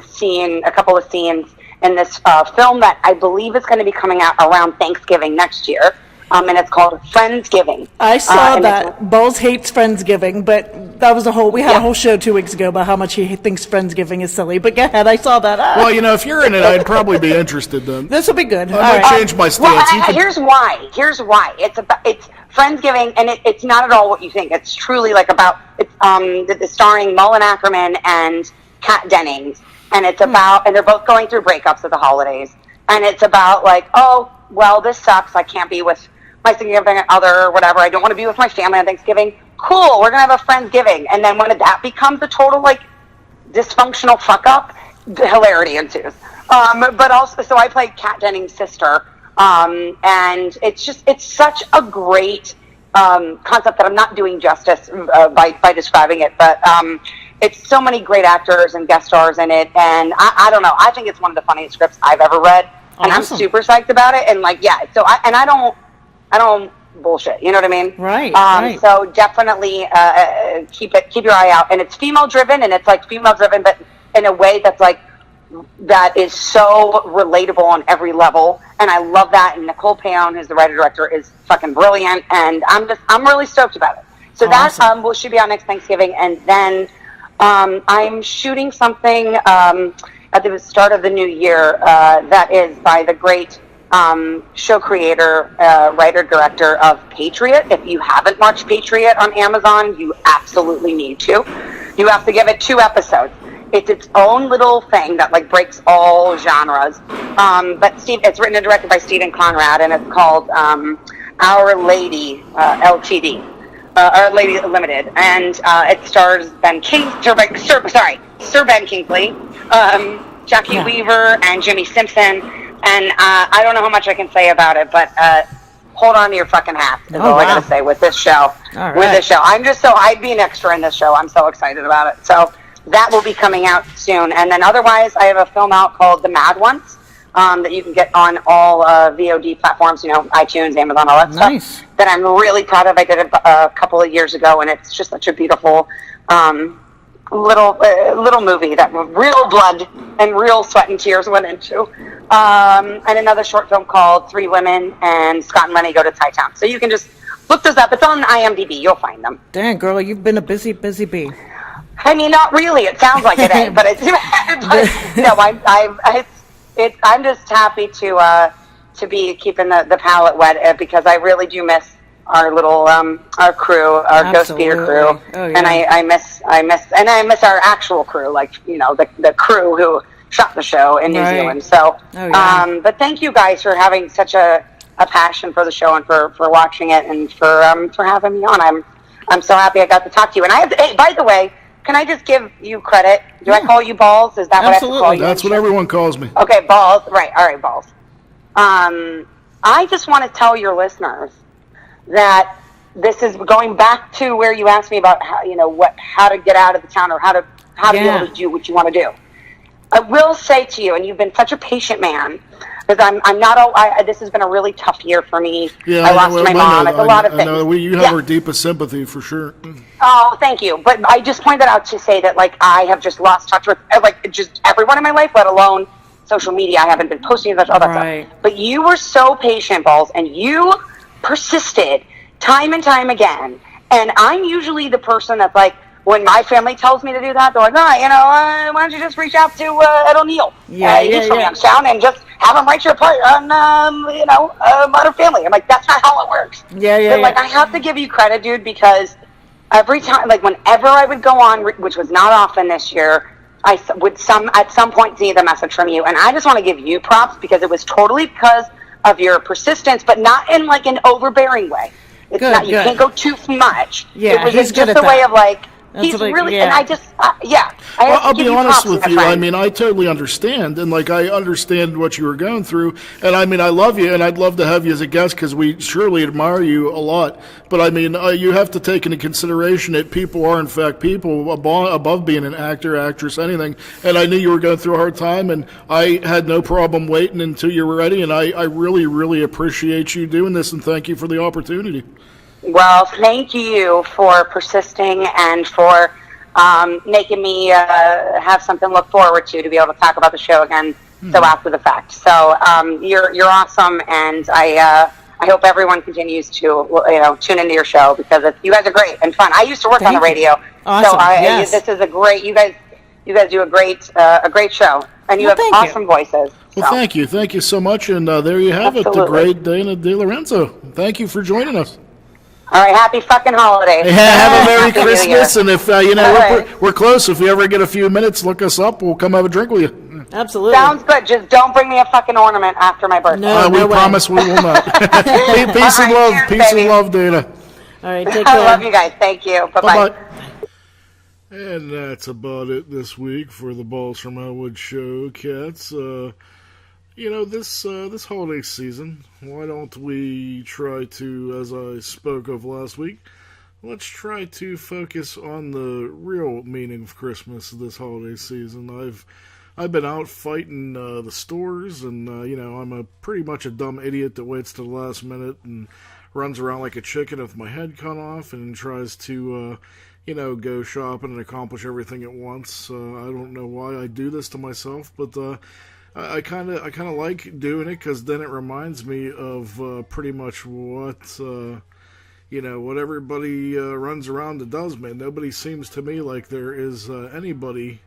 scene, a couple of scenes in this film that I believe is going to be coming out around Thanksgiving next year. And it's called Friendsgiving. I saw that. Balls hates Friendsgiving, but that was we had a whole show 2 weeks ago about how much he thinks Friendsgiving is silly. But go ahead, I saw that. Well, you know, if you're in it, I'd probably be interested then. This will be good. I might change my stance. Here's why. It's Friendsgiving, and it's not at all what you think. It's truly like it's starring Mullen Ackerman and Kat Dennings, and it's about, and they're both going through breakups at the holidays, and it's about like, oh, well, this sucks. I can't be with my significant other or whatever. I don't want to be with my family on Thanksgiving. Cool, we're gonna have a Friendsgiving, and then when that becomes a total like dysfunctional fuck up, hilarity ensues. But also, so I played Kat Dennings' sister, and it's such a great concept that I'm not doing justice by describing it, but it's so many great actors and guest stars in it, and I don't know. I think it's one of the funniest scripts I've ever read, and I'm super psyched about it. And like, yeah, so I don't bullshit. You know what I mean? Right. Right. So definitely keep your eye out, and it's female driven, but in a way that is so relatable on every level, and I love that. And Nicole Payon, who's the writer director, is fucking brilliant, and I'm really stoked about it. So awesome. That should be on next Thanksgiving, and then I'm shooting something at the start of the new year that is by the great show creator, writer director of Patriot. If you haven't watched Patriot on Amazon, you absolutely need to. You have to give it 2 episodes. It's its own little thing that like breaks all genres. But it's written and directed by Stephen Conrad, and it's called Our Lady Ltd. Our Lady Limited, and it stars Sir Ben Kingsley, Jackie Weaver, and Jimmy Simpson. And I don't know how much I can say about it, but hold on to your fucking hat is all I gotta say with this show. All right. With this show, I'd be an extra in this show. I'm so excited about it. So that will be coming out soon. And then otherwise, I have a film out called The Mad Ones that you can get on all VOD platforms, you know, iTunes, Amazon, all that stuff. That I'm really proud of. I did it a couple of years ago, and it's just such a beautiful little movie that real blood and real sweat and tears went into. And another short film called 3 Women and Scott and Lenny Go to Thai Town. So you can just look those up. It's on IMDb. You'll find them. Dang, girl, you've been a busy bee. I mean, not really. It sounds like it ain't, but it's. I'm just happy to be keeping the palate wet because I really do miss our little our crew, our Ghost Speeder crew, and I miss our actual crew, like you know the crew who shot the show in New Zealand. So, but thank you guys for having such a passion for the show and for watching it and for having me on. I'm so happy I got to talk to you. And hey, by the way, can I just give you credit? Do I call you Balls? Is that what I have to call you? That's what everyone calls me. Okay, Balls. Right. All right, Balls. I just want to tell your listeners that this is going back to where you asked me about how to get out of the town, or how to be able to do what you want to do. I will say to you, and you've been such a patient man, because I'm not. This has been a really tough year for me. Yeah, I lost my mom. It's a lot of things. You have our deepest sympathy for sure. Oh, thank you. But I just pointed that out to say that, like, I have just lost touch with, like, just everyone in my life, let alone social media. I haven't been posting as much, all that stuff. But you were so patient, Balls, and you persisted time and time again. And I'm usually the person that's like, when my family tells me to do that, they're like, why don't you just reach out to Ed O'Neill? He's from Youngstown, and just have him write your part on, Modern Family. I'm like, that's not how it works. Like, I have to give you credit, dude, because every time, like, whenever I would go on, which was not often this year, I would at some point see the message from you, and I just want to give you props, because it was totally because of your persistence, but not in, like, an overbearing way. It's not, you can't go too much. Yeah, it was just a way of, like, he's like, really, and I just, I'll be honest with you. I mean, I totally understand, and like, I understand what you were going through, and I mean, I love you, and I'd love to have you as a guest, because we surely admire you a lot. But I mean, you have to take into consideration that people are, in fact, people above being an actor, actress, anything. And I knew you were going through a hard time, and I had no problem waiting until you were ready. And I really, really appreciate you doing this, and thank you for the opportunity. Well, thank you for persisting and for making me have something to look forward to be able to talk about the show again. So after the fact. So you're awesome, and I hope everyone continues to tune into your show, because you guys are great and fun. I used to work on the radio, awesome. So this is a great. You guys do a great show, and you have awesome voices. Well, thank you so much, and there you have it, the great Dana DeLorenzo. Thank you for joining us. All right, happy fucking holidays. Yeah, have a Merry Christmas, and if we're close, if you ever get a few minutes, look us up. We'll come have a drink with you. Absolutely. Sounds good. Just don't bring me a fucking ornament after my birthday. We promise we will not. Peace and love. Cheers, Peace baby. and love, Dana. All right, take care. I love you guys. Thank you. Bye-bye. Bye-bye. And that's about it this week for the Balls from Ellwood show, cats. This holiday season, why don't we try to, as I spoke of last week, let's try to focus on the real meaning of Christmas this holiday season. I've been out fighting the stores, and I'm pretty much a dumb idiot that waits to the last minute and runs around like a chicken with my head cut off and tries to go shopping and accomplish everything at once. I don't know why I do this to myself, but I kind of like doing it, because then it reminds me of pretty much what what everybody runs around and does, man. Nobody seems to me like there is anybody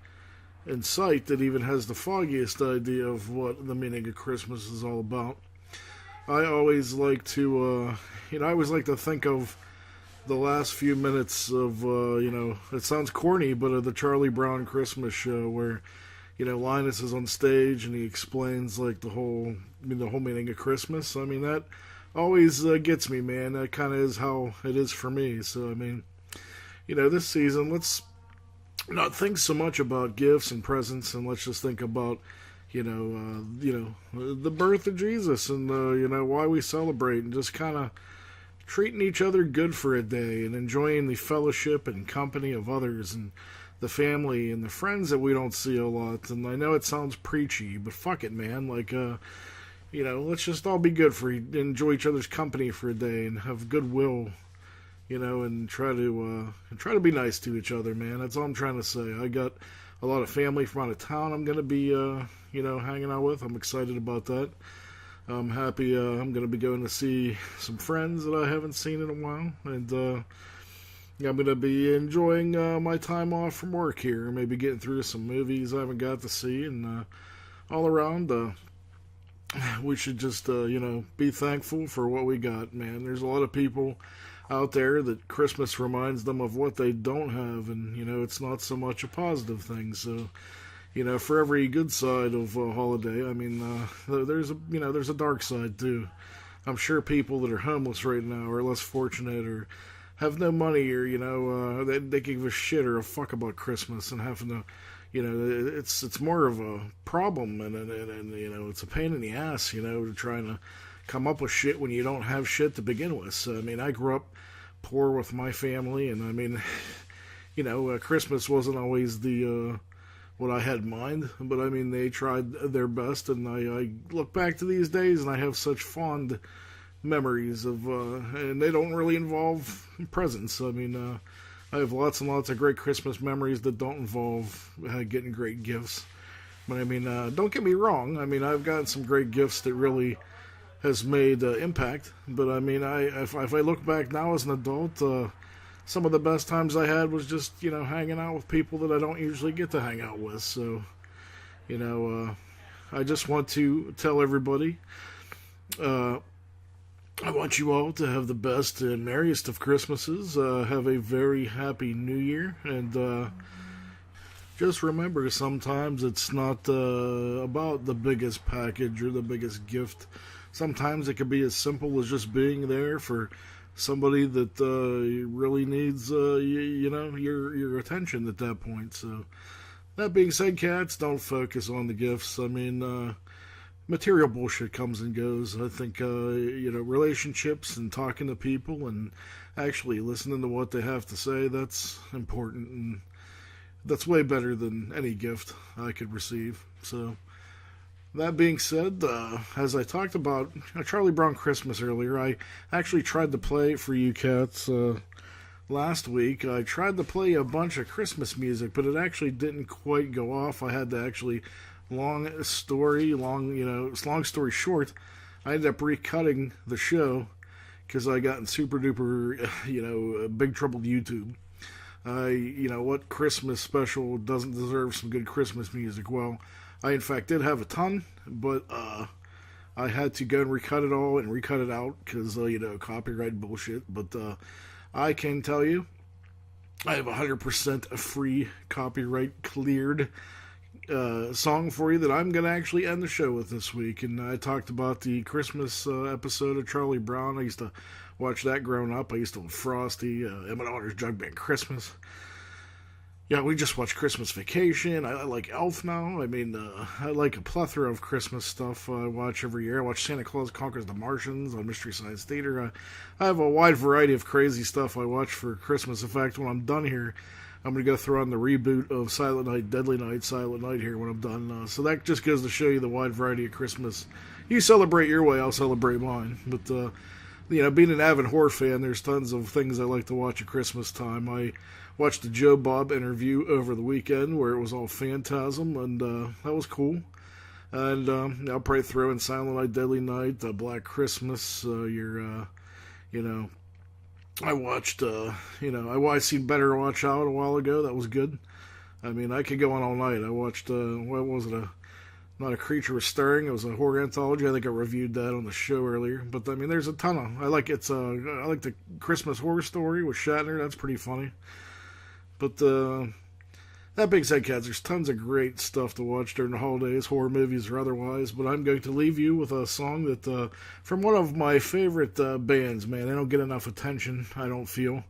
in sight that even has the foggiest idea of what the meaning of Christmas is all about. I always like to, think of the last few minutes of, it sounds corny, but of the Charlie Brown Christmas show, where Linus is on stage and he explains like the whole meaning of Christmas. I mean, that always gets me, man. That kind of is how it is for me. So I mean, this season, let's not think so much about gifts and presents, and let's just think about the birth of Jesus, and why we celebrate, and just kind of treating each other good for a day, and enjoying the fellowship and company of others, and the family and the friends that we don't see a lot. And I know it sounds preachy, but fuck it, man. Like, let's just all be good enjoy each other's company for a day, and have goodwill, and try to be nice to each other, man. That's all I'm trying to say. I got a lot of family from out of town I'm going to be, hanging out with. I'm excited about that. I'm happy. I'm going to be going to see some friends that I haven't seen in a while, and I'm going to be enjoying my time off from work here, maybe getting through some movies I haven't got to see, and all around, we should just, be thankful for what we got, man. There's a lot of people out there that Christmas reminds them of what they don't have, and, it's not so much a positive thing. So, for every good side of a holiday, I mean, there's a dark side too. I'm sure people that are homeless right now are less fortunate, or have no money, or they give a shit or a fuck about Christmas, and having to, it's more of a problem, and it's a pain in the ass, to try to come up with shit when you don't have shit to begin with. So I mean, I grew up poor with my family, and I mean, Christmas wasn't always the what I had in mind, but I mean, they tried their best, and I look back to these days, and I have such fond memories of, and they don't really involve presents. I mean, I have lots and lots of great Christmas memories that don't involve getting great gifts. But I mean, don't get me wrong. I mean, I've gotten some great gifts that really has made impact. But I mean, if I look back now as an adult, some of the best times I had was just, hanging out with people that I don't usually get to hang out with. So, I just want to tell everybody, I want you all to have the best and merriest of Christmases. Have a very happy New Year. And just remember, sometimes it's not about the biggest package or the biggest gift. Sometimes it can be as simple as just being there for somebody that really needs, your attention at that point. So, that being said, cats, don't focus on the gifts. I mean, material bullshit comes and goes. I think, relationships and talking to people and actually listening to what they have to say, that's important, and that's way better than any gift I could receive. So, that being said, as I talked about Charlie Brown Christmas earlier, I actually tried to play for you cats last week. I tried to play a bunch of Christmas music, but it actually didn't quite go off. I had to actually, long story short, I ended up recutting the show because I got in super duper, big trouble with YouTube. What Christmas special doesn't deserve some good Christmas music? Well, I in fact did have a ton, but I had to go and recut it all and recut it out because, copyright bullshit. But I can tell you, I have 100% a free, copyright cleared song for you that I'm going to actually end the show with this week. And I talked about the Christmas episode of Charlie Brown. I used to watch that growing up. I used to love Frosty, Emma Daughter's Jug Band Christmas. Yeah, we just watched Christmas Vacation. I like Elf now. I mean, I like a plethora of Christmas stuff I watch every year. I watch Santa Claus Conquers the Martians on Mystery Science Theater. I have a wide variety of crazy stuff I watch for Christmas. In fact, when I'm done here, I'm going to go throw on the reboot of Silent Night, Deadly Night, Silent Night here when I'm done. So that just goes to show you the wide variety of Christmas. You celebrate your way, I'll celebrate mine. But, being an avid horror fan, there's tons of things I like to watch at Christmas time. I watched the Joe Bob interview over the weekend where it was all Phantasm, and that was cool. And I'll probably throw in Silent Night, Deadly Night, Black Christmas, I watched, I seen Better Watch Out a while ago. That was good. I mean, I could go on all night. I watched, what was it, Not a Creature Was Stirring. It was a horror anthology. I think I reviewed that on the show earlier. But, I mean, there's a ton of, I like the Christmas Horror Story with Shatner. That's pretty funny. But, that being said, cats, there's tons of great stuff to watch during the holidays, horror movies or otherwise. But I'm going to leave you with a song that, from one of my favorite bands, man. They don't get enough attention, I don't feel.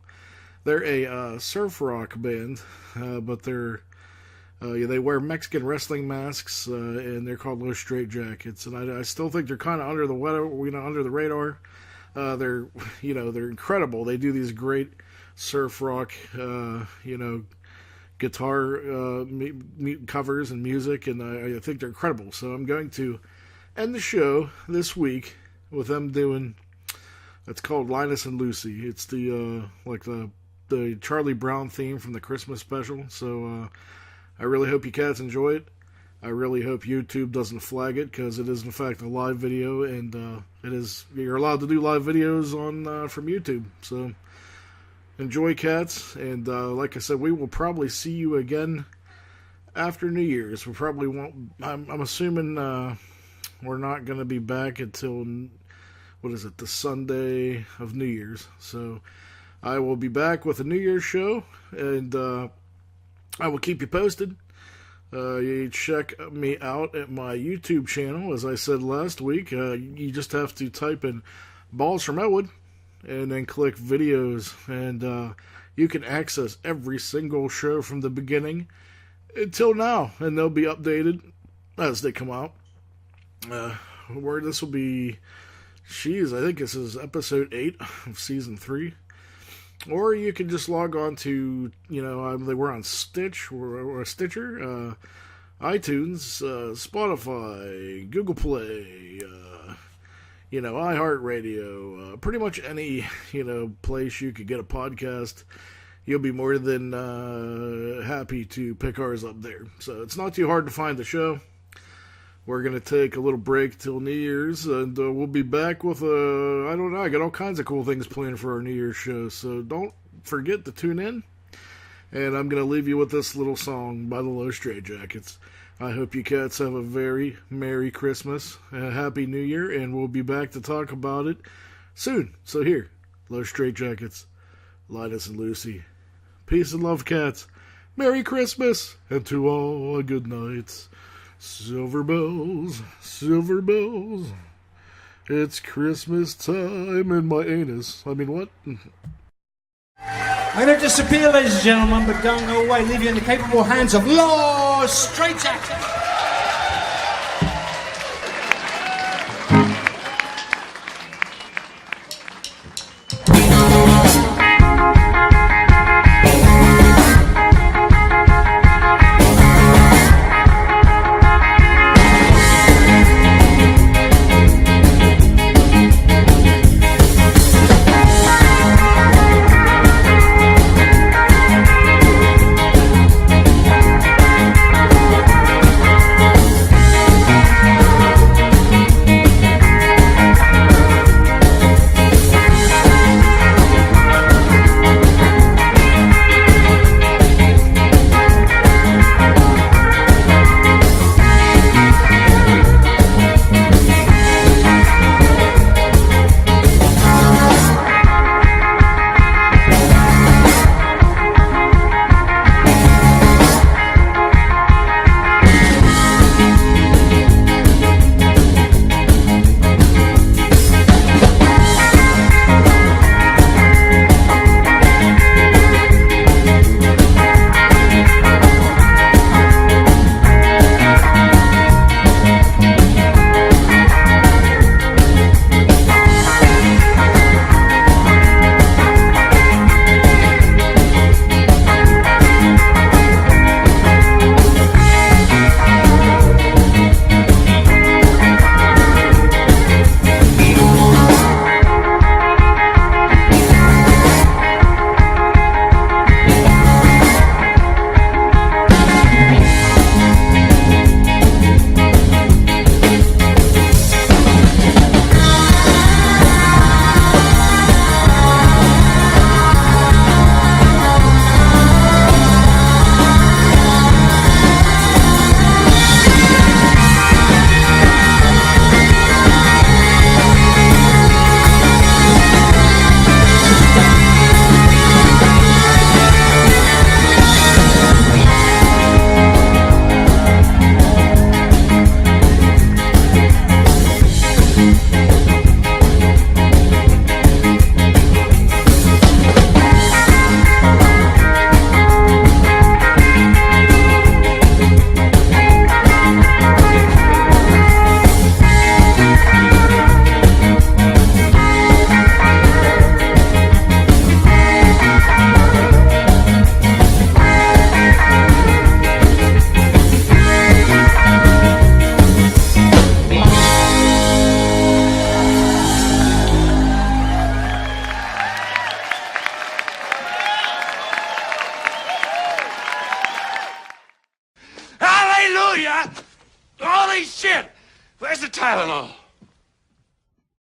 They're a surf rock band, but they wear Mexican wrestling masks, and they're called Los Straitjackets. And I still think they're kind of under the radar. They're incredible. They do these great surf rock, guitar covers and music, and I think they're incredible. So I'm going to end the show this week with them doing. It's called Linus and Lucy. It's the Charlie Brown theme from the Christmas special. So I really hope you cats enjoy it. I really hope YouTube doesn't flag it, because it is in fact a live video, and you're allowed to do live videos on from YouTube. So enjoy, cats, and like I said, we will probably see you again after New Year's. We probably won't. I'm assuming we're not going to be back until the Sunday of New Year's. So I will be back with a New Year's show, and I will keep you posted. You check me out at my YouTube channel. As I said last week, you just have to type in Balls from Ellwood and then click videos, and you can access every single show from the beginning until now, and they'll be updated as they come out. Where this will be, I think this is episode 8 of season 3. Or you can just log on to, we're on Stitch or Stitcher, iTunes, Spotify, Google Play, iHeartRadio, pretty much any, place you could get a podcast. You'll be more than happy to pick ours up there. So it's not too hard to find the show. We're going to take a little break till New Year's, and we'll be back with, I got all kinds of cool things planned for our New Year's show, so don't forget to tune in. And I'm going to leave you with this little song by the Los Straitjackets. I hope you cats have a very Merry Christmas and a Happy New Year, and we'll be back to talk about it soon. So here, Los Straitjackets, Linus and Lucy. Peace and love, cats. Merry Christmas, and to all a good night. Silver bells, it's Christmas time in my anus. I mean, what? I'm going to disappear, ladies and gentlemen, but don't go away. Leave you in the capable hands of Los Straitjackets. Holy shit! Where's the Tylenol?